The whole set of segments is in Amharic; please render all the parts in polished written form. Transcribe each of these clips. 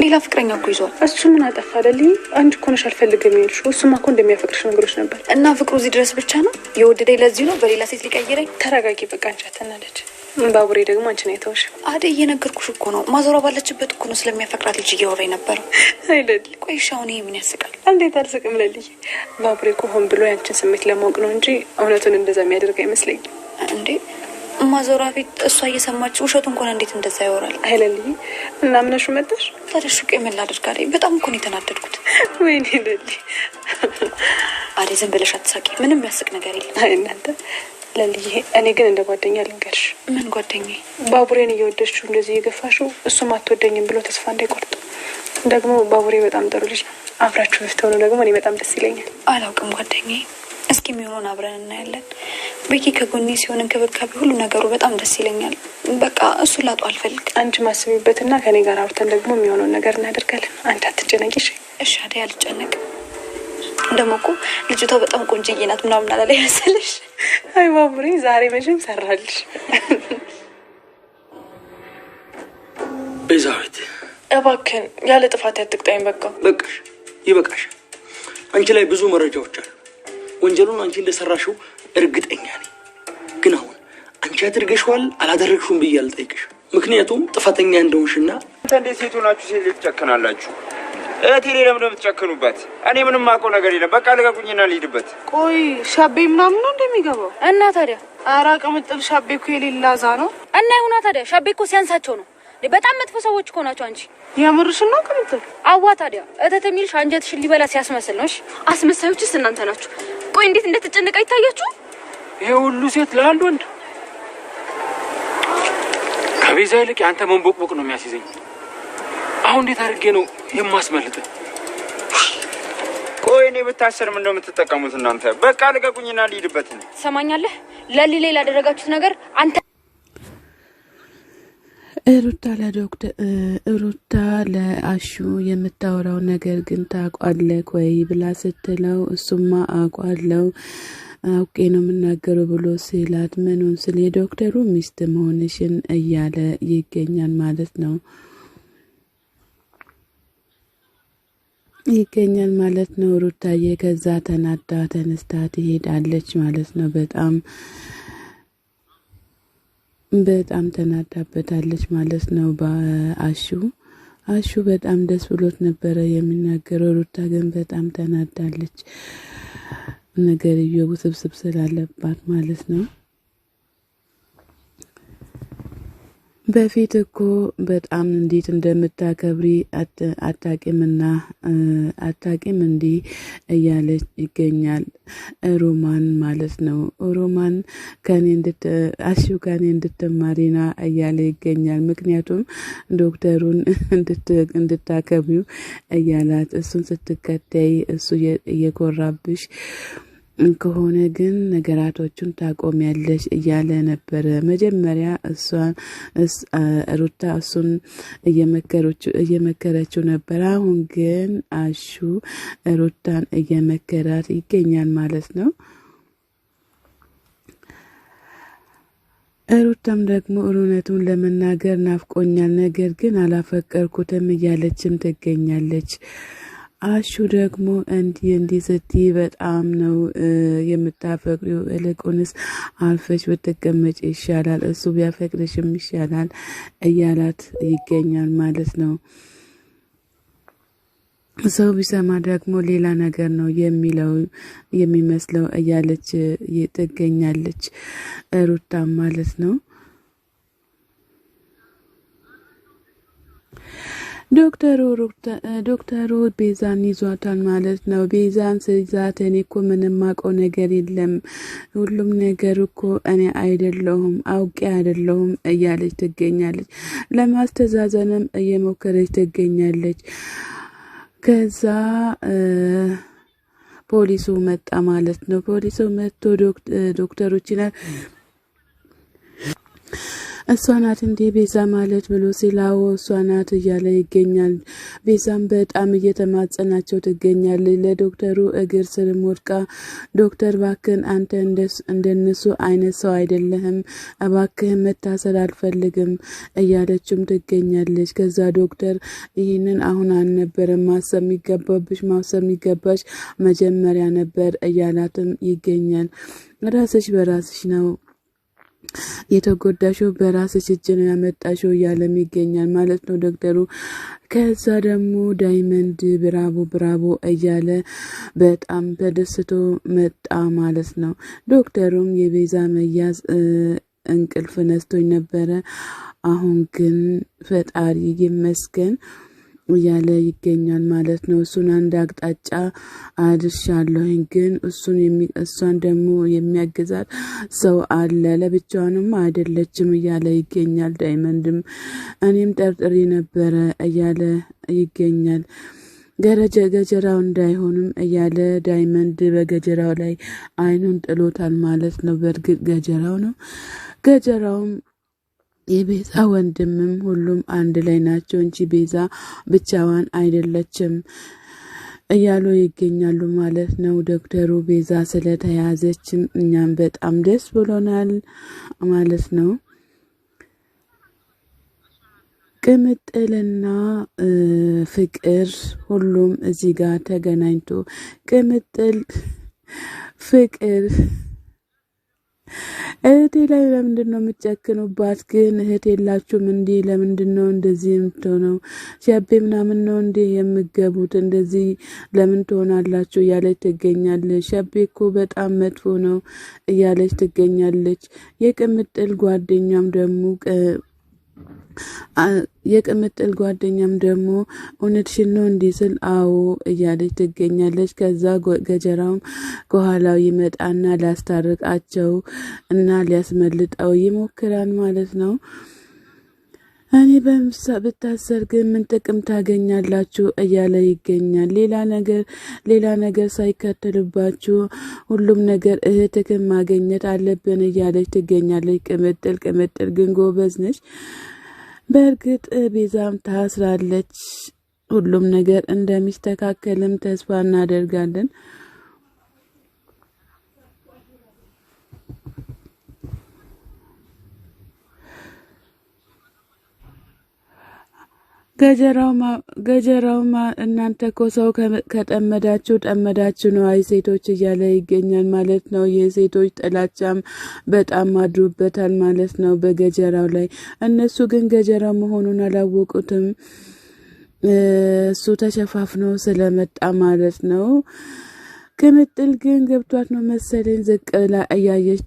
ሌላ ፍቅረኛ እኮ ይዟል። እሱ ምን አጠፋ አይደል? አንቺ እኮ ነሽ አልፈልግም ያልሽው። እሱማ እኮ እንደሚያፈቅርሽ ነገሮች ነበር። እና ፍቅሩ እዚህ ድረስ ብቻ ነው የወደደኝ። ለዚህ ነው በሌላ ሴት ሊቀይረኝ። ተረጋጊ በቃ። አንቺ አትናደጂ። ባቡሬ ደግሞ አንቺን አይተውሽ አደይ። እየነገርኩሽ እኮ ነው። ማዞራ ባለችበት እኮ ነው ስለሚያፈቅራት ልጅ እያወራኝ ነበር አይደል? ቆይሽ አሁን ይሄ ምን ያስቃል? እንዴት አልስቅም ለልዬ። ባቡሬ እኮ ሆን ብሎ ያንቺን ስሜት ለማወቅ ነው እንጂ እውነቱን እንደዛ የሚያደርግ አይመስለኝም። እንዴ ማዞራ ፊት እሷ እየሰማች ውሸቱ እንኳን እንዴት እንደዛ ያወራል? አይለልዬ። እና ምነሹ መጣሽ? ታደሽቁ የመላ አድርጋለኝ። በጣም እኮ ነው የተናደድኩት። ወይኔ ለልዬ። አደይ ዝም ብለሽ አትሳቂ። ምንም ያስቅ ነገር የለም። አይ እናንተ ለልዬ። እኔ ግን እንደ ጓደኛ ልንገርሽ። ምን ጓደኛዬ? ባቡሬን እየወደድሽው እንደዚህ እየገፋሽው እሱም አትወደኝም ብሎ ተስፋ እንዳይቆርጥ። ደግሞ ባቡሬ በጣም ጥሩ ልጅ ነው። አብራችሁ ብትሆኑ ደግሞ እኔ በጣም ደስ ይለኛል። አላውቅም ጓደኛዬ። እስኪ የሚሆነውን አብረን እናያለን። በቂ ከጎኔ ሲሆን እንክብካቤ ሁሉ ነገሩ በጣም ደስ ይለኛል። በቃ እሱ ላጡ አልፈልግም። አንቺ ማስቢበትና ከኔ ጋር አውርተን ደግሞ የሚሆነውን ነገር እናደርጋለን። አንቺ አትጨነቂ እሺ? እሺ አደይ አልጨነቅም። ደግሞ እኮ ልጅቷ በጣም ቆንጆዬ ናት ምናምን አላለኝ መሰለሽ? አይ ባቡሬ ዛሬ መቼም ሰራልሽ። ቤዛዊት እባክህን ያለ ጥፋት ያትቅጣኝ። በቃሽ፣ ይበቃሽ። አንቺ ላይ ብዙ መረጃዎች አሉ። ወንጀሉን አንቺ እንደሰራሽው እርግጠኛ ነኝ። ግን አሁን አንቺ አድርገሽዋል አላደረግሽውም ብዬ አልጠይቅሽ። ምክንያቱም ጥፋተኛ እንደሆንሽና እንዴት ሴት ሆናችሁ ሴት ትጨክናላችሁ? እህቴ ላይ ለምን የምትጨክኑበት? እኔ ምንም ማውቀው ነገር የለም። በቃ ልቀቁኝና ልሂድበት። ቆይ ሻቤ ምናምን ነው እንደሚገባው? እና ታዲያ ኧረ ቅምጥል ሻቤ እኮ የሌላ ዛ ነው። እና ይሁና ታዲያ ሻቤ እኮ ሲያንሳቸው ነው። በጣም መጥፎ ሰዎች እኮ ናቸው። አንቺ የምርሽን ነው ቅምጥል? አዋ ታዲያ እተት የሚልሽ አንጀትሽን ሊበላ ሲያስመስል ነው። እሺ አስመሳዮችስ እናንተ ናችሁ። ቆይ እንዴት እንደተጨነቀ ይታያችሁ? ይሄ ሁሉ ሴት ለአንድ ወንድ። ከቤዛ ይልቅ አንተ መንቦቅቦቅ ነው የሚያስይዘኝ። አሁን እንዴት አድርጌ ነው የማስመልጥ? ቆይ እኔ ብታሰር ምን እንደምትጠቀሙት እናንተ? በቃ ልቀቁኝና ልሂድበት። ሰማኛለህ? ለሊሌ ላደረጋችሁት ነገር አንተ ሩታ ለአሹ የምታወራው ነገር ግን ታውቃለህ ወይ ብላ ስትለው እሱማ አውቃለሁ አውቄ ነው የምናገረው ብሎ ሲላት ምኑን ስል የዶክተሩ ሚስት መሆንሽን እያለ ይገኛል ማለት ነው። ሩታዬ ከዛ ተናዳ ተነስታ ትሄዳለች ማለት ነው። በጣም ተናዳበታለች ማለት ነው። አሹ በጣም ደስ ብሎት ነበረ የሚናገረው። ሩታ ግን በጣም ተናዳለች። ነገርየው ውስብስብ ስላለባት ማለት ነው። በፊት እኮ በጣም እንዴት እንደምታከብሪ አታቂም እንዲህ እያለ ይገኛል ሮማን ማለት ነው። ሮማን አሹ ከኔ እንድትማሪና እያለ ይገኛል። ምክንያቱም ዶክተሩን እንድታከብሪው እያላት እሱን ስትከተይ እሱ እየኮራብሽ ከሆነ ግን ነገራቶቹን ታቆሚያለሽ እያለ ነበረ። መጀመሪያ ሩታ እሱን እየመከረችው ነበር። አሁን ግን አሹ ሩታን እየመከራት ይገኛል ማለት ነው። ሩታም ደግሞ እውነቱን ለመናገር ናፍቆኛል፣ ነገር ግን አላፈቀርኩትም እያለችም ትገኛለች። አሹ ደግሞ እንዲህ ስትይ በጣም ነው የምታፈቅሪው፣ እልቁንስ አልፈሽ ብትቀመጭ ይሻላል፣ እሱ ቢያፈቅርሽም ይሻላል እያላት ይገኛል ማለት ነው። ሰው ቢሰማ ደግሞ ሌላ ነገር ነው የሚመስለው እያለች ትገኛለች ሩታም ማለት ነው። ዶክተሩ ቤዛን ይዟታል ማለት ነው። ቤዛን ሲይዛት እኔ እኮ ምንም አውቀው ነገር የለም፣ ሁሉም ነገር እኮ እኔ አይደለሁም አውቄ አይደለሁም እያለች ትገኛለች። ለማስተዛዘንም እየሞከረች ትገኛለች። ከዛ ፖሊሱ መጣ ማለት ነው። ፖሊሱ መጥቶ ዶክተሮች እሷ ናት እንዴ ቤዛ ማለት ብሎ ሲላው እሷ ናት እያለ ይገኛል። ቤዛም በጣም እየተማጸናቸው ትገኛለች። ለዶክተሩ እግር ስር ወድቃ ዶክተር እባክህን አንተ እንደነሱ አይነት ሰው አይደለህም፣ እባክህን መታሰር አልፈልግም እያለችም ትገኛለች። ከዛ ዶክተር ይህንን አሁን አልነበረም ማሰብ የሚገባሽ መጀመሪያ ነበር እያላትም ይገኛል። ራስሽ በራስሽ ነው የተጎዳሽው፣ በራስሽ እጅ ነው ያመጣሽው እያለም ይገኛል ማለት ነው ዶክተሩ። ከዛ ደግሞ ዳይመንድ ብራቦ እያለ በጣም ተደስቶ መጣ ማለት ነው። ዶክተሩም የቤዛ መያዝ እንቅልፍ ነስቶኝ ነበረ፣ አሁን ግን ፈጣሪ ይመስገን እያለ ይገኛል ማለት ነው። እሱን አንድ አቅጣጫ አድርሻለሁኝ፣ ግን እሷን ደግሞ የሚያግዛት ሰው አለ፣ ለብቻዋንም አይደለችም እያለ ይገኛል። ዳይመንድም እኔም ጠርጥሬ ነበረ እያለ ይገኛል። ገጀራው እንዳይሆንም እያለ ዳይመንድ በገጀራው ላይ አይኑን ጥሎታል ማለት ነው። በእርግጥ ገጀራው ነው። ገጀራውም የቤዛ ወንድምም ሁሉም አንድ ላይ ናቸው እንጂ ቤዛ ብቻዋን አይደለችም እያሉ ይገኛሉ ማለት ነው። ዶክተሩ ቤዛ ስለተያዘችም እኛም በጣም ደስ ብሎናል ማለት ነው። ቅምጥልና ፍቅር ሁሉም እዚህ ጋር ተገናኝቶ ቅምጥል ፍቅር እህቴ ላይ ለምንድን ነው የምትጨክኑባት? ግን እህት የላችሁም እንዴ? ለምንድን ነው እንደዚህ የምትሆነው? ሸቤ ምናምን ነው እንዴ የምገቡት? እንደዚህ ለምን ትሆናላችሁ? እያለች ትገኛለች። ሸቤ እኮ በጣም መጥፎ ነው እያለች ትገኛለች። የቅምጥል ጓደኛም ደግሞ እውነትሽን ነው እንዲህ ስል አዎ እያለች ትገኛለች። ከዛ ገጀራውም ከኋላው ይመጣና ሊያስታርቃቸው እና ሊያስመልጠው ይሞክራል ማለት ነው። እኔ ብታሰር ግን ምን ጥቅም ታገኛላችሁ እያለ ይገኛል። ሌላ ነገር ሳይከተልባችሁ ሁሉም ነገር እህትክን ማግኘት አለብን እያለች ትገኛለች። ቅምጥል ግን ጎበዝ ነች። በእርግጥ ቤዛም ታስራለች። ሁሉም ነገር እንደሚስተካከልም ተስፋ እናደርጋለን። ገጀራውማ እናንተ እኮ ሰው ከጠመዳችሁ ነው አይ ሴቶች እያለ ይገኛል ማለት ነው። የሴቶች ጥላቻም በጣም አድሮበታል ማለት ነው በገጀራው ላይ። እነሱ ግን ገጀራው መሆኑን አላወቁትም። እሱ ተሸፋፍኖ ስለመጣ ማለት ነው። ቅምጥል ግን ገብቷት ነው መሰለኝ ዝቅ ብላ እያየች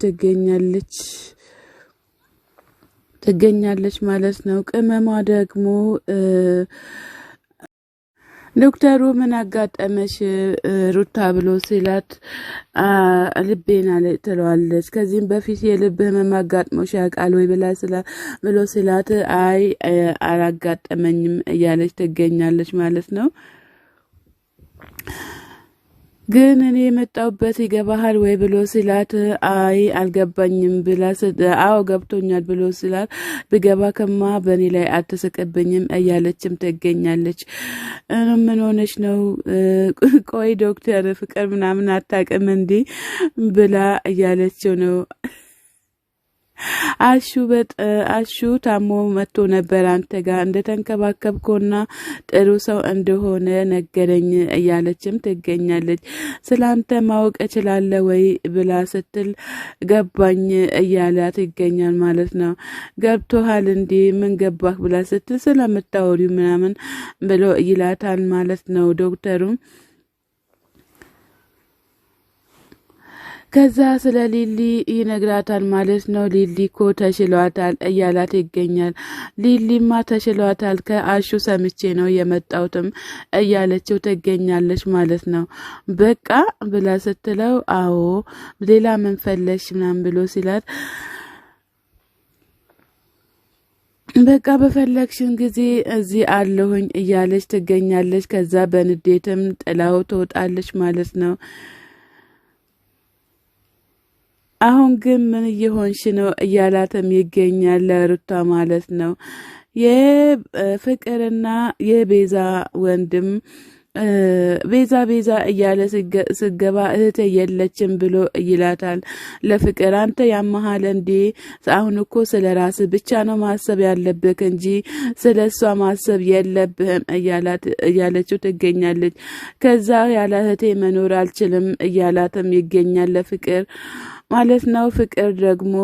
ትገኛለች ማለት ነው። ቅመሟ ደግሞ ዶክተሩ ምን አጋጠመሽ ሩታ ብሎ ሲላት ልቤና ላይ ትለዋለች። ከዚህም በፊት የልብ ህመም አጋጥሞሽ ያውቃል ወይ ብሎ ሲላት አይ አላጋጠመኝም እያለች ትገኛለች ማለት ነው። ግን እኔ የመጣሁበት ይገባሃል ወይ ብሎ ሲላት አይ አልገባኝም ብላ አዎ ገብቶኛል ብሎ ሲላት ብገባ ከማ በእኔ ላይ አትስቅብኝም እያለችም ትገኛለች። ምን ሆነች ነው? ቆይ ዶክተር ፍቅር ምናምን አታውቅም እንዴ ብላ እያለችው ነው። አሹ ታሞ መጥቶ ነበር አንተ ጋር እንደተንከባከብኮና ጥሩ ሰው እንደሆነ ነገረኝ እያለችም ትገኛለች። ስላንተ ማወቅ እችላለሁ ወይ ብላ ስትል ገባኝ እያላት ይገኛል ማለት ነው። ገብቶሃል እንዴ ምን ገባህ ብላ ስትል ስለምታወሪው ምናምን ብሎ ይላታል ማለት ነው ዶክተሩ። ከዛ ስለ ሊሊ ይነግራታል ማለት ነው። ሊሊ እኮ ተሽሏታል እያላት ይገኛል። ሊሊማ ተሽሏታል ከአሹ ሰምቼ ነው የመጣሁትም እያለችው ትገኛለች ማለት ነው። በቃ ብላ ስትለው አዎ ሌላ ምን ፈለግሽ ምናምን ብሎ ሲላት በቃ በፈለግሽን ጊዜ እዚህ አለሁኝ እያለች ትገኛለች። ከዛ በንዴትም ጥላው ትወጣለች ማለት ነው። አሁን ግን ምን እየሆንሽ ነው እያላትም ይገኛል ለሩታ ማለት ነው። የፍቅርና የቤዛ ወንድም ቤዛ እያለ ስገባ እህቴ የለችም ብሎ ይላታል ለፍቅር። አንተ ያመሃል እንዴ? አሁን እኮ ስለ ራስ ብቻ ነው ማሰብ ያለብህ እንጂ ስለ እሷ ማሰብ የለብህም እያለችው ትገኛለች። ከዛ ያለ እህቴ መኖር አልችልም እያላትም ይገኛል ለፍቅር ማለት ነው። ፍቅር ደግሞ